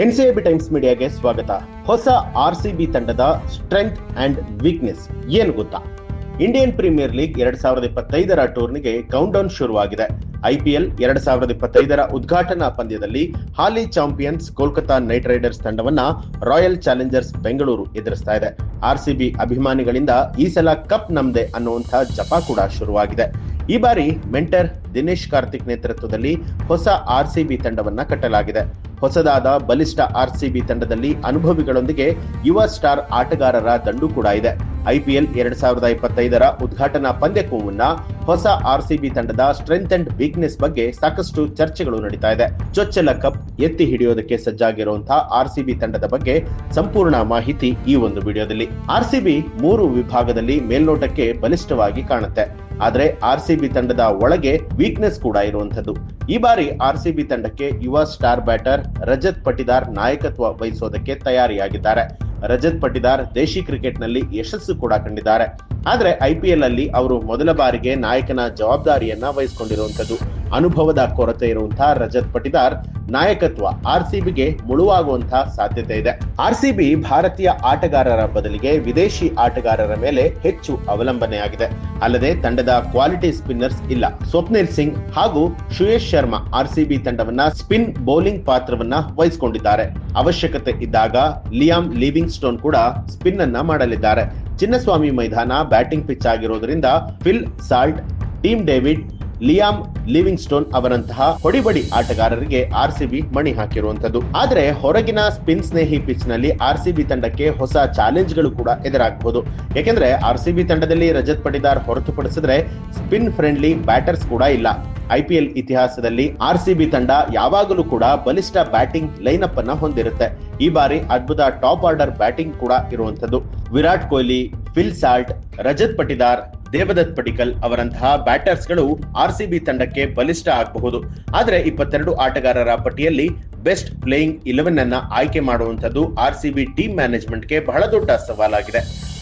NCIB times ಮೀಡಿಯಾಗೆ ಸ್ವಾಗತ. ಹೊಸ RCB ತಂಡದ ಸ್ಟ್ರೆಂತ್ ಅಂಡ್ ವೀಕ್ನೆಸ್ ಏನು ಗೊತ್ತಾ? ಇಂಡಿಯನ್ ಪ್ರೀಮಿಯರ್ ಲೀಗ್ 2025ರ ಟೂರ್ನಿಗೆ ಕೌಂಟ್ ಡೌನ್ ಶುರುವಾಗಿದೆ. ಐಪಿಎಲ್ 2025ರ ಉದ್ಘಾಟನಾ ಪಂದ್ಯದಲ್ಲಿ ಹಾಲಿ ಚಾಂಪಿಯನ್ಸ್ ಕೋಲ್ಕತಾ ನೈಟ್ ರೈಡರ್ಸ್ ತಂಡವನ್ನ ರಾಯಲ್ ಚಾಲೆಂಜರ್ಸ್ ಬೆಂಗಳೂರು ಎದುರಿಸ್ತಾ ಇದೆ. ಆರ್ಸಿಬಿ ಅಭಿಮಾನಿಗಳಿಂದ ಈ ಸಲ ಕಪ್ ನಮ್ದೆ ಅನ್ನುವಂಥ ಜಪ ಕೂಡ ಶುರುವಾಗಿದೆ. ಈ ಬಾರಿ ಮೆಂಟರ್ ದಿನೇಶ್ ಕಾರ್ತಿಕ್ ನೇತೃತ್ವದಲ್ಲಿ ಹೊಸ ಆರ್ಸಿಬಿ ತಂಡವನ್ನ ಕಟ್ಟಲಾಗಿದೆ. ಹೊಸದಾದ ಬಲಿಷ್ಠ ಆರ್ಸಿಬಿ ತಂಡದಲ್ಲಿ ಅನುಭವಿಗಳೊಂದಿಗೆ ಯುವ ಸ್ಟಾರ್ ಆಟಗಾರರ ದಂಡು ಕೂಡ ಇದೆ. ಐಪಿಎಲ್ 2025ರ ಉದ್ಘಾಟನಾ ಪಂದ್ಯಕ್ಕೂ ಮುನ್ನ ಹೊಸ ಆರ್ಸಿಬಿ ತಂಡದ ಸ್ಟ್ರೆಂತ್ ಅಂಡ್ ವೀಕ್ನೆಸ್ ಬಗ್ಗೆ ಸಾಕಷ್ಟು ಚರ್ಚೆಗಳು ನಡೀತಾ ಇದೆ. ಚೊಚ್ಚಲ ಕಪ್ ಎತ್ತಿ ಹಿಡಿಯೋದಕ್ಕೆ ಸಜ್ಜಾಗಿರುವಂತಹ ಆರ್ಸಿಬಿ ತಂಡದ ಬಗ್ಗೆ ಸಂಪೂರ್ಣ ಮಾಹಿತಿ ಈ ಒಂದು ವಿಡಿಯೋದಲ್ಲಿ. ಆರ್ಸಿಬಿ 3 ವಿಭಾಗದಲ್ಲಿ ಮೇಲ್ನೋಟಕ್ಕೆ ಬಲಿಷ್ಠವಾಗಿ ಕಾಣುತ್ತೆ. ಆದ್ರೆ ಆರ್ಸಿಬಿ ತಂಡದ ಒಳಗೆ ವೀಕ್ನೆಸ್ ಕೂಡ ಇರುವಂತದ್ದು. ಈ ಬಾರಿ ಆರ್ಸಿಬಿ ತಂಡಕ್ಕೆ ಯುವ ಸ್ಟಾರ್ ಬ್ಯಾಟರ್ ರಜತ್ ಪಟಿದಾರ್ ನಾಯಕತ್ವ ವಹಿಸೋದಕ್ಕೆ ತಯಾರಿಯಾಗಿದ್ದಾರೆ. ರಜತ್ ಪಟಿದಾರ್ ದೇಶಿ ಕ್ರಿಕೆಟ್ ನಲ್ಲಿ ಯಶಸ್ಸು ಕೂಡ ಕಂಡಿದ್ದಾರೆ. ಆದ್ರೆ ಐಪಿಎಲ್ ಅಲ್ಲಿ ಅವರು ಮೊದಲ ಬಾರಿಗೆ ನಾಯಕನ ಜವಾಬ್ದಾರಿಯನ್ನ ವಹಿಸಿಕೊಂಡಿರುವಂತದ್ದು. ಅನುಭವದ ಕೊರತೆ ಇರುವಂತಹ ರಜತ್ ಪಟಿದಾರ್ ನಾಯಕತ್ವ ಆರ್ಸಿಬಿಗೆ ಮುಳುವಾಗುವಂತಹ ಸಾಧ್ಯತೆ ಇದೆ. ಆರ್ಸಿಬಿ ಭಾರತೀಯ ಆಟಗಾರರ ಬದಲಿಗೆ ವಿದೇಶಿ ಆಟಗಾರರ ಮೇಲೆ ಹೆಚ್ಚು ಅವಲಂಬನೆಯಾಗಿದೆ. ಅಲ್ಲದೆ ತಂಡದ ಕ್ವಾಲಿಟಿ ಸ್ಪಿನ್ನರ್ಸ್ ಇಲ್ಲ. ಸ್ವಪ್ನಿಲ್ ಸಿಂಗ್ ಹಾಗೂ ಶ್ರೇಯಸ್ ಶರ್ಮಾ ಆರ್ಸಿಬಿ ತಂಡವನ್ನ ಸ್ಪಿನ್ ಬೌಲಿಂಗ್ ಪಾತ್ರವನ್ನ ವಹಿಸಿಕೊಂಡಿದ್ದಾರೆ. ಅವಶ್ಯಕತೆ ಇದ್ದಾಗ ಲಿಯಾಮ್ ಲಿವಿಂಗ್ ಸ್ಟೋನ್ ಕೂಡ ಸ್ಪಿನ್ ಅನ್ನ ಮಾಡಲಿದ್ದಾರೆ. ಚಿನ್ನಸ್ವಾಮಿ ಮೈದಾನ ಬ್ಯಾಟಿಂಗ್ ಪಿಚ್ ಆಗಿರೋದ್ರಿಂದ Phil Salt, Tim David, Liam Livingstone ಅವರಂತಹ ಹೊಡಿಬಡಿ ಆಟಗಾರರಿಗೆ ಆರ್ಸಿಬಿ ಮಣಿ ಹಾಕಿರುವಂತದ್ದು. ಆದ್ರೆ ಹೊರಗಿನ ಸ್ಪಿನ್ ಸ್ನೇಹಿ ಪಿಚ್ ನಲ್ಲಿ ಆರ್ಸಿಬಿ ತಂಡಕ್ಕೆ ಹೊಸ ಚಾಲೆಂಜ್ ಗಳು ಕೂಡ ಎದುರಾಗಬಹುದು. ಯಾಕೆಂದ್ರೆ ಆರ್ಸಿಬಿ ತಂಡದಲ್ಲಿ ರಜತ್ ಪಟಿದಾರ್ ಹೊರತುಪಡಿಸಿದ್ರೆ ಸ್ಪಿನ್ ಫ್ರೆಂಡ್ಲಿ ಬ್ಯಾಟರ್ಸ್ ಕೂಡ ಇಲ್ಲ. ಐಪಿಎಲ್ ಇತಿಹಾಸದಲ್ಲಿ ಆರ್ಸಿಬಿ ತಂಡ ಯಾವಾಗಲೂ ಕೂಡ ಬಲಿಷ್ಠ ಬ್ಯಾಟಿಂಗ್ ಲೈನ್ ಅಪ್ ಅನ್ನ ಹೊಂದಿರುತ್ತೆ. ಈ ಬಾರಿ ಅದ್ಭುತ ಟಾಪ್ ಆರ್ಡರ್ ಬ್ಯಾಟಿಂಗ್ ಕೂಡ ಇರುವಂತದ್ದು. ವಿರಾಟ್ ಕೊಹ್ಲಿ, ಫಿಲ್ ಸಾಲ್ಟ್, ರಜತ್ ಪಟಿದಾರ್, ದೇವದತ್ ಪಡಿಕಲ್ ಅವರಂತಹ ಬ್ಯಾಟರ್ಸ್ ಗಳು ಆರ್ಸಿಬಿ ತಂಡಕ್ಕೆ ಬಲಿಷ್ಠ ಆಗಬಹುದು. ಆದ್ರೆ 22 ಆಟಗಾರರ ಪಟ್ಟಿಯಲ್ಲಿ ಬೆಸ್ಟ್ ಪ್ಲೇಯಿಂಗ್ 11 ಅನ್ನ ಆಯ್ಕೆ ಮಾಡುವಂತದ್ದು ಆರ್ಸಿಬಿ ಟೀಮ್ ಮ್ಯಾನೇಜ್ಮೆಂಟ್ಗೆ ಬಹಳ ದೊಡ್ಡ ಸವಾಲಾಗಿದೆ.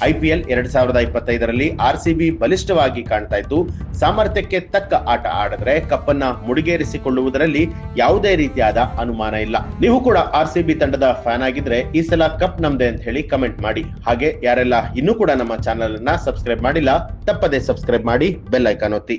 ಐಪಿಎಲ್ 2025ರಲ್ಲಿ ಆರ್ಸಿಬಿ ಬಲಿಷ್ಠವಾಗಿ ಕಾಣ್ತಾ ಇದ್ದು, ಸಾಮರ್ಥ್ಯಕ್ಕೆ ತಕ್ಕ ಆಟ ಆಡಿದ್ರೆ ಕಪ್ಪನ್ನ ಮುಡಿಗೇರಿಸಿಕೊಳ್ಳುವುದರಲ್ಲಿ ಯಾವುದೇ ರೀತಿಯಾದ ಅನುಮಾನ ಇಲ್ಲ. ನೀವು ಕೂಡ ಆರ್ಸಿಬಿ ತಂಡದ ಫ್ಯಾನ್ ಆಗಿದ್ರೆ ಈ ಸಲ ಕಪ್ ನಮ್ದೆ ಅಂತ ಹೇಳಿ ಕಮೆಂಟ್ ಮಾಡಿ. ಹಾಗೆ ಯಾರೆಲ್ಲ ಇನ್ನೂ ಕೂಡ ನಮ್ಮ ಚಾನೆಲ್ ಅನ್ನ ಸಬ್ಸ್ಕ್ರೈಬ್ ಮಾಡಿಲ್ಲ, ತಪ್ಪದೆ ಸಬ್ಸ್ಕ್ರೈಬ್ ಮಾಡಿ, ಬೆಲ್ ಐಕಾನ್ ಒತ್ತಿ.